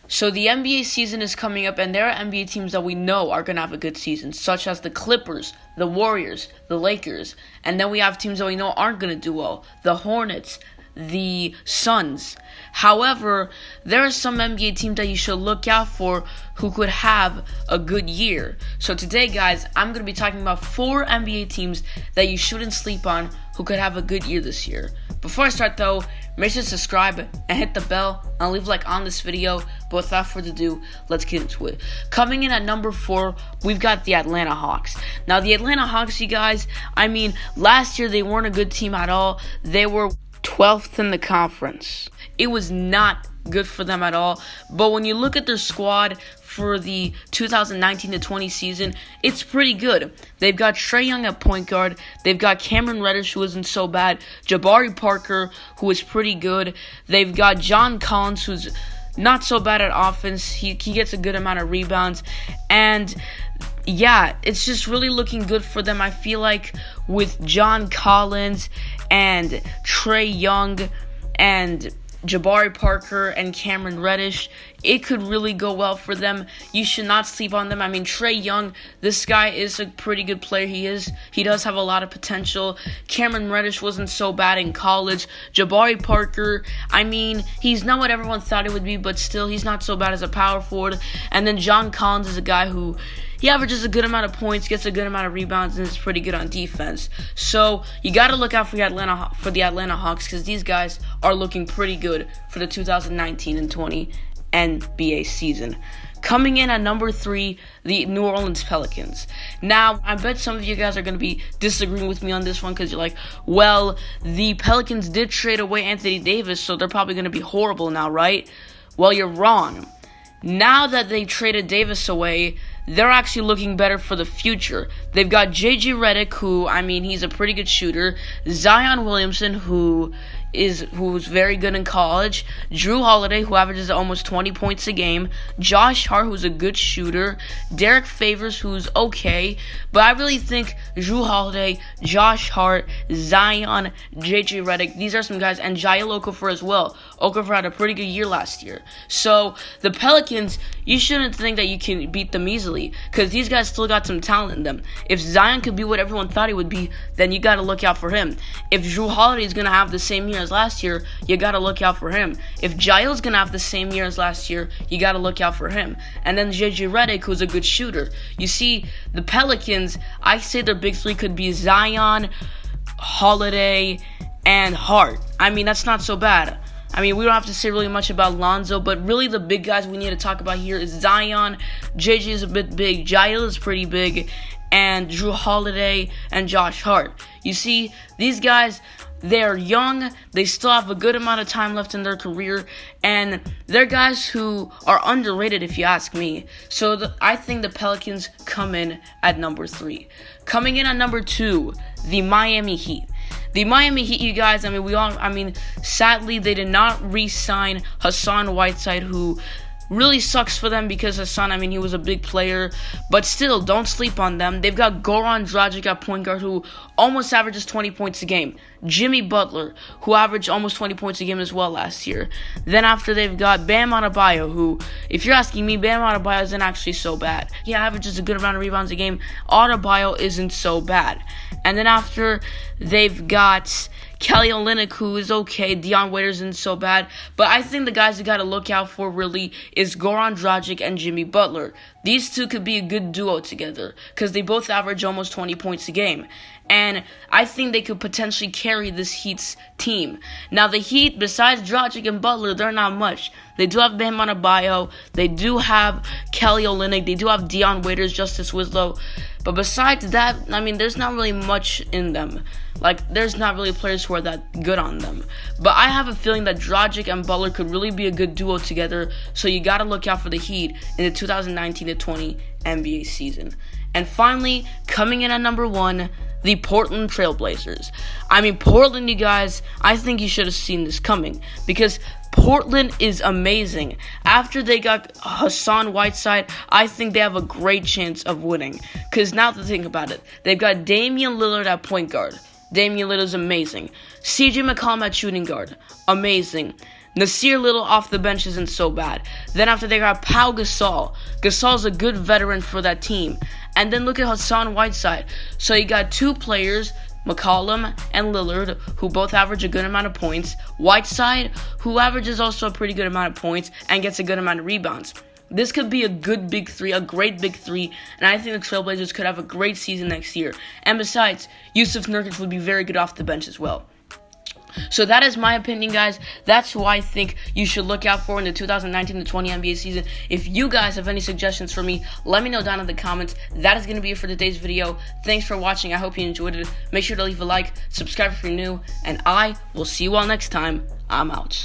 So the NBA season is coming up, and there are NBA teams that we know are going to have a good season, such as the Clippers, the Warriors, the Lakers. And then we have teams that we know aren't going to do well, the Hornets, the Suns. However, there are some NBA teams that you should look out for who could have a good year. So today, guys, I'm going to be talking about 4 NBA teams that you shouldn't sleep on who could have a good year this year. Before I start, though, make sure to subscribe and hit the bell and leave a like on this video. But without further ado, let's get into it. Coming in at number 4, we've got the Atlanta Hawks. Now, the Atlanta Hawks, you guys, last year they weren't a good team at all. They were 12th in the conference. It was not good for them at all. But when you look at their squad for the 2019-20 season, it's pretty good. They've got Trae Young at point guard. They've got Cameron Reddish, who isn't so bad. Jabari Parker, who is pretty good. They've got John Collins, who's not so bad at offense. He gets a good amount of rebounds. And yeah, it's just really looking good for them. I feel like with John Collins and Trae Young and Jabari Parker and Cameron Reddish, it could really go well for them. You should not sleep on them. Trae Young, this guy is a pretty good player. He does have a lot of potential. Cameron Reddish wasn't so bad in college. Jabari Parker, he's not what everyone thought he would be, but still, he's not so bad as a power forward. And then John Collins is a guy who he averages a good amount of points, gets a good amount of rebounds, and is pretty good on defense. So you got to look out for the Atlanta Hawks, because these guys are looking pretty good for the 2019 and 20 NBA season. Coming in at number 3, the New Orleans Pelicans. Now, I bet some of you guys are going to be disagreeing with me on this one, because you're like, well, the Pelicans did trade away Anthony Davis, so they're probably going to be horrible now, right? Well, you're wrong. Now that they traded Davis away, they're actually looking better for the future. They've got J.J. Redick, who, he's a pretty good shooter. Zion Williamson, who's very good in college. Drew Holiday, who averages almost 20 points a game. Josh Hart, who's a good shooter. Derek Favors, who's okay. But I really think Drew Holiday, Josh Hart, Zion, J.J. Redick, these are some guys, and Jael Okafor as well. Okafor had a pretty good year last year. So the Pelicans, you shouldn't think that you can beat them easily, because these guys still got some talent in them. If Zion could be what everyone thought he would be, then you got to look out for him. If Drew Holiday is going to have the same year as last year, you got to look out for him. If Jael's going to have the same year as last year, you got to look out for him. And then J.J. Redick, who's a good shooter. You see, the Pelicans, I say their big 3 could be Zion, Holiday, and Hart. That's not so bad. We don't have to say really much about Lonzo, but really the big guys we need to talk about here is Zion. JJ is a bit big. Jael is pretty big. And Drew Holiday and Josh Hart. You see, these guys, they're young. They still have a good amount of time left in their career. And they're guys who are underrated, if you ask me. So I think the Pelicans come in at number 3. Coming in at number 2, the Miami Heat. The Miami Heat, you guys, sadly, they did not re-sign Hassan Whiteside, who really sucks for them, because Hassan, he was a big player, but still, don't sleep on them. They've got Goran Dragic at point guard, who almost averages 20 points a game. Jimmy Butler, who averaged almost 20 points a game as well last year. Then after, they've got Bam Adebayo, who, if you're asking me, Bam Adebayo isn't actually so bad. He averages a good amount of rebounds a game. Adebayo isn't so bad. And then after, they've got Kelly Olynyk, who is okay. Dion Waiters isn't so bad. But I think the guys you got to look out for really is Goran Dragic and Jimmy Butler. These two could be a good duo together, because they both average almost 20 points a game. And I think they could potentially carry this Heat's team. Now, the Heat, besides Dragic and Butler, they're not much. They do have Bam Adebayo. They do have Kelly Olynyk. They do have Dion Waiters, Justice Winslow. But besides that, there's not really much in them. There's not really players who are that good on them. But I have a feeling that Dragic and Butler could really be a good duo together. So you got to look out for the Heat in the 2019-20 NBA season. And finally, coming in at number 1, the Portland Trailblazers. Portland, you guys, I think you should have seen this coming, because Portland is amazing. After they got Hassan Whiteside, I think they have a great chance of winning. Because now to think about it, they've got Damian Lillard at point guard. Damian Lillard is amazing. CJ McCollum at shooting guard. Amazing. Nasir Little off the bench isn't so bad. Then after they got Pau Gasol. Gasol's a good veteran for that team. And then look at Hassan Whiteside. So you got two players, McCollum and Lillard, who both average a good amount of points. Whiteside, who averages also a pretty good amount of points and gets a good amount of rebounds. This could be a good big three, a great big three, and I think the Trailblazers could have a great season next year. And besides, Yusuf Nurkic would be very good off the bench as well. So that is my opinion, guys. That's who I think you should look out for in the 2019-20 NBA season. If you guys have any suggestions for me, let me know down in the comments. That is going to be it for today's video. Thanks for watching. I hope you enjoyed it. Make sure to leave a like, subscribe if you're new, and I will see you all next time. I'm out.